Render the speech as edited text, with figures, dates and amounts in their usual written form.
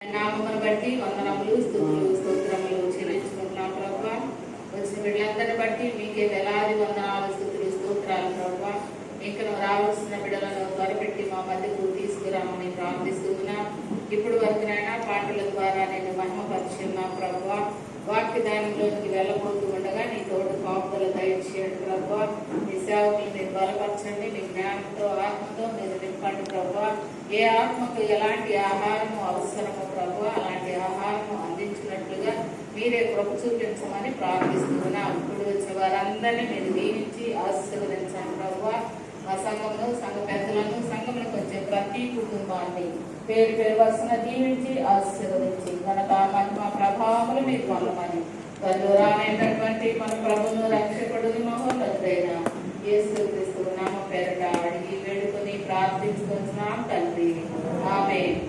నామమును బట్టి వందనములు స్తుతులు స్తోత్రములు చెల్లించుకుంటున్నాం ప్రభువా. వచ్చిన బిడ్డలందరిని బట్టి మీకే వేలాది వందనాలు స్తుతులు స్తోత్రాలు ప్రభువా. ఇంకా రావాల్సిన బిడ్డలను త్వరపెట్టి మా మధ్యకు తీసుకురామని ప్రార్థిస్తున్నాం. ఇప్పుడు వరకునైనా పాటల ద్వారా నేను మహిమపరిచున్నాం ప్రభువా. వాక్య దానిలోనికి వెళ్ళబోతూ ఉండగా నీ తోడు కాపుదల దయచేయండి ప్రభువా. మీ సేవకులు మీరు బలపరచండి, మీ జ్ఞానంతో ఆత్మతో మీరు నింపండి ప్రభువా. ఏ ఆత్మకు ఎలాంటి ఆహారము అవసరమో ప్రభువా అలాంటి ఆహారము అందించినట్లుగా మీరే కృప చూపించమని ప్రార్థిస్తున్నాం. ఇప్పుడు వచ్చే వారందరినీ మీరు దీవించి ఆశీర్వదించండి ప్రభువా. మా సంఘంలో సంఘ పెద్దలను సంఘంలోకి వచ్చే ప్రతి కుటుంబాన్ని పేరు పేరు వరుసన దీవించి ఆశీర్వదించి కనుక మహిమ ప్రభావములు మీరు పొందమని తల్లు రానైనటువంటి మన ప్రభును రక్షకుడుని మహోన్నతుడైన యేసుక్రీస్తు నామమున పేరట అడిగి వేడుకొని ప్రార్థించుకుంటున్నాం తండ్రి. ఆమేన్.